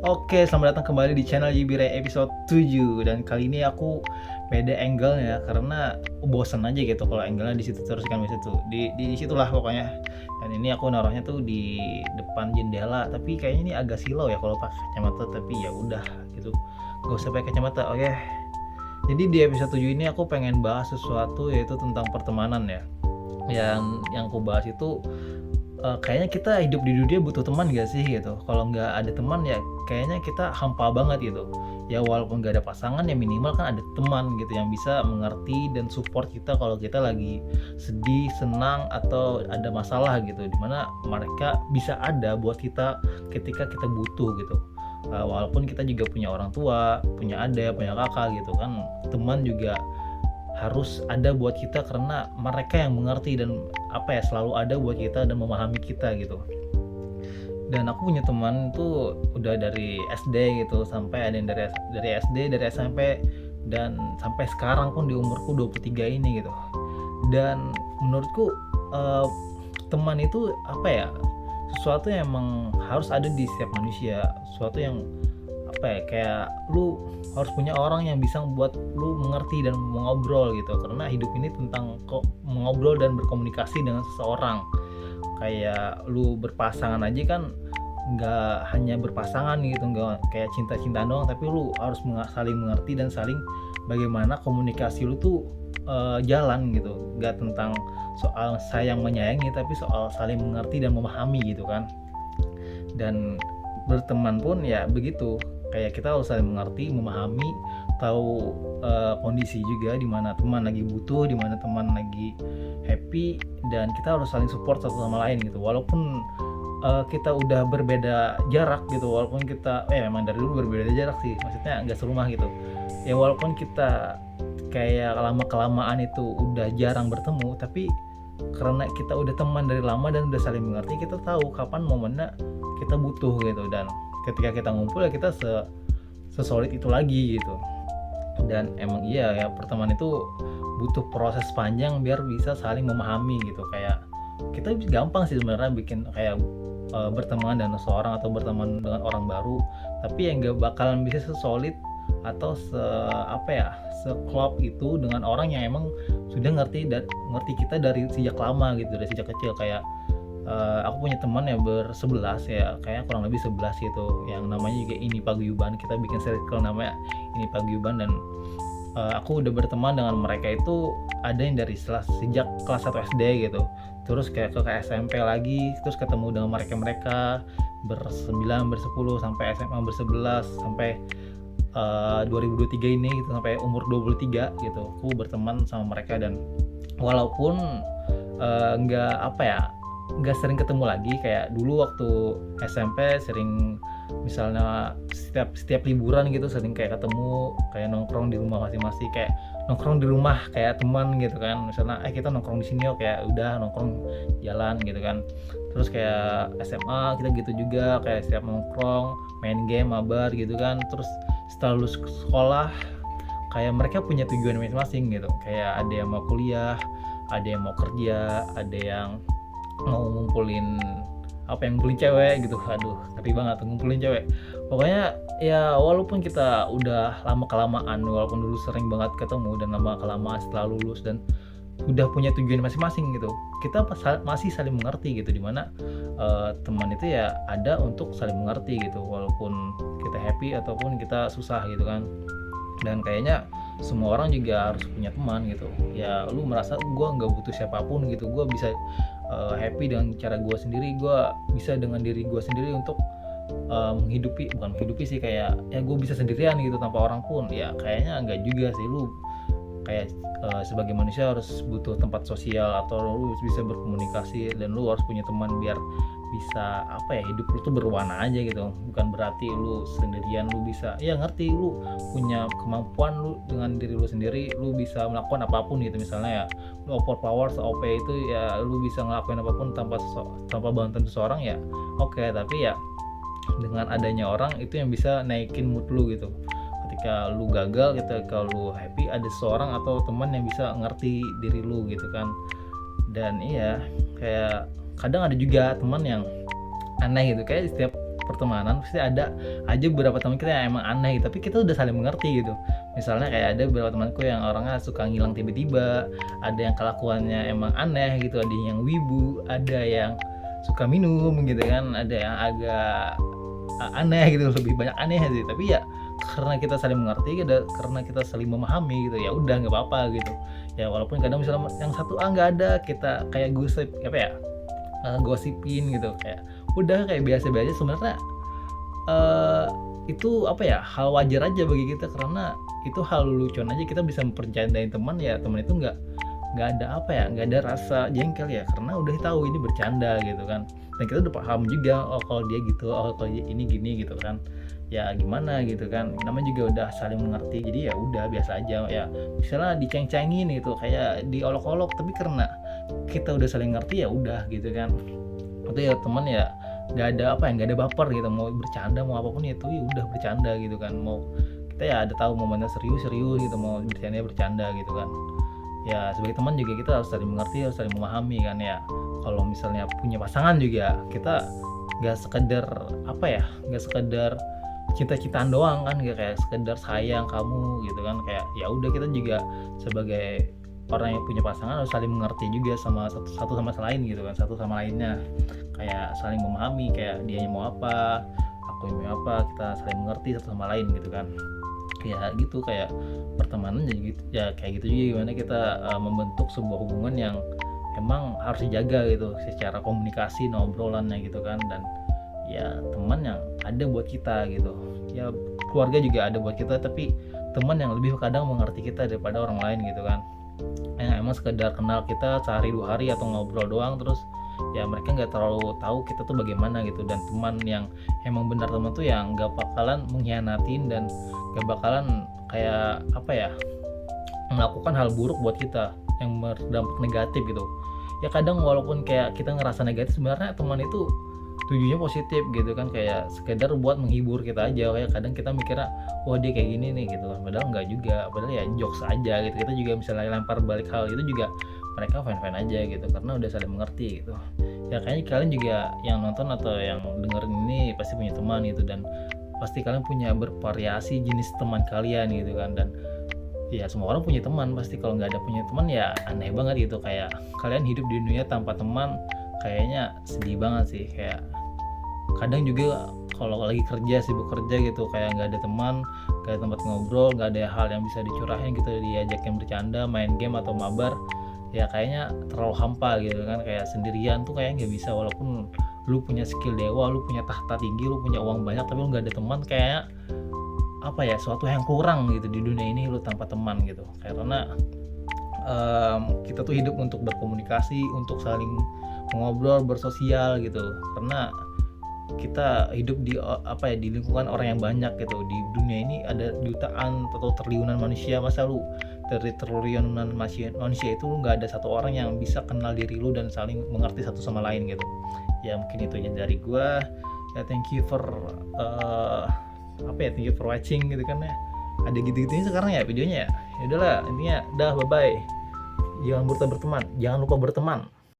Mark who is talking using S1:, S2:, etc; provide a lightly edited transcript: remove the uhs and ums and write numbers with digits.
S1: Oke, selamat datang kembali di channel Yibire episode 7. Dan kali ini aku beda angle ya karena bosan aja gitu kalau angle-nya di situ terus kan, di situ. Di situlah pokoknya. Dan ini aku naruhnya tuh di depan jendela, tapi kayaknya ini agak silau ya kalau pakai kacamata, tapi ya udah gitu. Gak usah pakai kacamata. Oke. Jadi di episode 7 ini aku pengen bahas sesuatu yaitu tentang pertemanan ya. Yang aku bahas itu kayaknya kita hidup di dunia butuh teman gak sih gitu. Kalau nggak ada teman ya kayaknya kita hampa banget gitu. Ya walaupun nggak ada pasangan ya minimal kan ada teman gitu yang bisa mengerti dan support kita kalau kita lagi sedih, senang atau ada masalah gitu. Dimana mereka bisa ada buat kita ketika kita butuh gitu. Walaupun kita juga punya orang tua, punya adik, punya kakak gitu kan, teman juga harus ada buat kita karena mereka yang mengerti dan selalu ada buat kita dan memahami kita gitu. Dan aku punya teman tuh udah dari SD gitu, sampai ada yang dari SD, dari SMP, dan sampai sekarang pun di umurku 23 ini gitu. Dan menurutku eh, teman itu sesuatu yang emang harus ada di setiap manusia, sesuatu yang kayak lu harus punya orang yang bisa membuat lu mengerti dan mengobrol gitu, karena hidup ini tentang mengobrol dan berkomunikasi dengan seseorang. Kayak lu berpasangan aja kan nggak hanya berpasangan gitu, nggak kayak cinta-cintaan doang, tapi lu harus saling mengerti dan saling bagaimana komunikasi lu tuh jalan gitu. Nggak tentang soal sayang menyayangi, tapi soal saling mengerti dan memahami gitu kan. Dan berteman pun ya begitu, kayak kita harus saling mengerti, memahami, tahu kondisi juga, di mana teman lagi butuh, di mana teman lagi happy, dan kita harus saling support satu sama lain gitu. Walaupun kita udah berbeda jarak gitu, walaupun kita memang dari dulu berbeda jarak sih, maksudnya nggak serumah gitu ya, walaupun kita kayak lama-kelamaan itu udah jarang bertemu, tapi karena kita udah teman dari lama dan udah saling mengerti, kita tahu kapan momennya kita butuh gitu. Dan ketika kita ngumpul ya kita sesolid itu lagi gitu. Dan emang iya ya, pertemanan itu butuh proses panjang biar bisa saling memahami gitu. Kayak kita gampang sih sebenarnya bikin kayak berteman dengan seseorang atau berteman dengan orang baru, tapi yang gak bakalan bisa sesolid atau seklop itu dengan orang yang emang sudah ngerti kita dari sejak lama gitu, dari sejak kecil. Kayak aku punya teman ya bersebelas ya, kayak kurang lebih 11 gitu, yang namanya juga ini Paguyuban. Kita bikin circle namanya ini Paguyuban, dan aku udah berteman dengan mereka itu ada yang dari sejak kelas 1 SD gitu, terus kayak ke SMP lagi, terus ketemu dengan mereka bersembilan, bersepuluh, sampai SMA bersebelas, sampai 2023 ini gitu, sampai umur 23 gitu aku berteman sama mereka. Dan walaupun nggak sering ketemu lagi kayak dulu waktu SMP, sering misalnya setiap liburan gitu sering kayak ketemu, kayak nongkrong di rumah masing-masing, kayak nongkrong di rumah kayak teman gitu kan. Misalnya kita nongkrong di sini, kayak udah nongkrong jalan gitu kan. Terus kayak SMA kita gitu juga, kayak setiap nongkrong main game, mabar gitu kan. Terus setelah lulus sekolah kayak mereka punya tujuan masing-masing gitu, kayak ada yang mau kuliah, ada yang mau kerja, ada yang mau ngumpulin ngumpulin cewek gitu. Aduh, ngeri banget ngumpulin cewek. Pokoknya ya walaupun kita udah lama kelamaan, walaupun dulu sering banget ketemu, dan lama kelamaan setelah lulus dan udah punya tujuan masing-masing gitu, kita masih saling mengerti gitu. Dimana teman itu ya ada untuk saling mengerti gitu, walaupun kita happy ataupun kita susah gitu kan. Dan kayaknya semua orang juga harus punya teman gitu ya. Lu merasa gue nggak butuh siapapun gitu, gue bisa happy dengan cara gue sendiri, gue bisa dengan diri gue sendiri untuk bukan menghidupi sih, kayak ya gue bisa sendirian gitu tanpa orang pun. Ya kayaknya enggak juga sih. Lu kayak sebagai manusia harus butuh tempat sosial, atau lu bisa berkomunikasi, dan lu harus punya teman biar bisa hidup lu tuh berwarna aja gitu. Bukan berarti lu sendirian lu bisa ngerti, lu punya kemampuan lu dengan diri lu sendiri, lu bisa melakukan apapun gitu. Misalnya ya lu powers OP itu ya lu bisa ngelakuin apapun tanpa bantuan seseorang ya. Tapi ya dengan adanya orang itu yang bisa naikin mood lu gitu. Ketika lu gagal, ketika lu happy, ada seseorang atau teman yang bisa ngerti diri lu gitu kan. Dan kayak kadang ada juga teman yang aneh gitu, kayak setiap pertemanan pasti ada aja beberapa teman kita yang emang aneh gitu, tapi kita udah saling mengerti gitu. Misalnya kayak ada beberapa temanku yang orangnya suka ngilang tiba-tiba, ada yang kelakuannya emang aneh gitu, ada yang wibu, ada yang suka minum gitu kan, ada yang agak aneh gitu, lebih banyak aneh sih. Tapi ya karena kita saling mengerti, karena kita saling memahami gitu, ya udah nggak apa-apa gitu. Ya walaupun kadang misalnya yang satu nggak ada, kita kayak gosip apa ya, gosipin gitu, kayak udah kayak biasa-biasa sebenarnya. Itu apa ya, hal wajar aja bagi kita, karena itu hal lucuan aja, kita bisa mempercandain teman, ya teman itu nggak ada apa ya, nggak ada rasa jengkel ya, karena udah tahu ini bercanda gitu kan, dan kita udah paham juga, oh kalau dia gitu, oh kalau dia ini gini gitu kan, ya gimana gitu kan, namanya juga udah saling mengerti, jadi ya udah biasa aja ya. Misalnya diceng-cengin gitu, kayak diolok-olok, tapi karena kita udah saling ngerti ya udah gitu kan. Itu ya teman ya nggak ada apa ya, nggak ada baper gitu, mau bercanda mau apapun itu ya udah bercanda gitu kan, mau kita ya ada tahu momennya serius gitu, mau bercanda gitu kan. Ya sebagai teman juga kita harus saling mengerti, harus saling memahami kan ya. Kalau misalnya punya pasangan juga kita nggak sekedar apa ya, nggak sekedar cinta-cintaan doang kan, nggak kayak sekedar sayang kamu gitu kan, kayak ya udah kita juga sebagai orang yang punya pasangan harus saling mengerti juga sama satu sama lain gitu kan, satu sama lainnya, kayak saling memahami, kayak dia mau apa, aku mau apa, kita saling mengerti satu sama lain gitu kan. Ya gitu, kayak pertemanan jadi gitu ya, kayak gitu juga gimana kita membentuk sebuah hubungan yang emang harus dijaga gitu, secara komunikasi, obrolannya gitu kan. Dan ya teman yang ada buat kita gitu, ya keluarga juga ada buat kita, tapi teman yang lebih kadang mengerti kita daripada orang lain gitu kan, yang emang sekedar kenal kita sehari 2 hari atau ngobrol doang, terus ya mereka nggak terlalu tahu kita tuh bagaimana gitu. Dan teman yang emang benar teman tuh yang nggak bakalan mengkhianatin dan nggak bakalan kayak apa ya, melakukan hal buruk buat kita yang berdampak negatif gitu. Ya kadang walaupun kayak kita ngerasa negatif, sebenarnya teman itu tujuannya positif gitu kan, kayak sekedar buat menghibur kita aja. Kayak kadang kita mikirnya wah dia kayak gini nih gitu, padahal nggak juga, padahal ya jokes aja gitu. Kita juga misalnya lempar balik hal itu juga mereka fine-fine aja gitu, karena udah saling mengerti gitu. Ya kayaknya kalian juga yang nonton atau yang dengerin ini pasti punya teman gitu, dan pasti kalian punya bervariasi jenis teman kalian gitu kan. Dan ya semua orang punya teman pasti, kalau nggak ada punya teman ya aneh banget gitu, kayak kalian hidup di dunia tanpa teman kayaknya sedih banget sih. Kayak kadang juga kalau lagi kerja, sibuk kerja gitu, kayak nggak ada teman, nggak ada tempat ngobrol, nggak ada hal yang bisa dicurahin gitu, diajakin bercanda, main game atau mabar, ya kayaknya terlalu hampa gitu kan. Kayak sendirian tuh kayak nggak bisa, walaupun lu punya skill dewa, lu punya tahta tinggi, lu punya uang banyak, tapi lu nggak ada teman, kayak apa ya, suatu yang kurang gitu di dunia ini lu tanpa teman gitu. Karena kita tuh hidup untuk berkomunikasi, untuk saling ngobrol, bersosial gitu. Karena kita hidup di apa ya, di lingkungan orang yang banyak gitu. Di dunia ini ada jutaan atau triliunan manusia, masa lu dari triliunan manusia itu lu nggak ada satu orang yang bisa kenal diri lu dan saling mengerti satu sama lain gitu. Ya mungkin itu aja dari gua ya. Thank you for thank you for watching gitu kan ya. Ada gitu-gitunya sekarang ya videonya ya. Ya udahlah, intinya dah, bye bye. Jangan lupa berteman.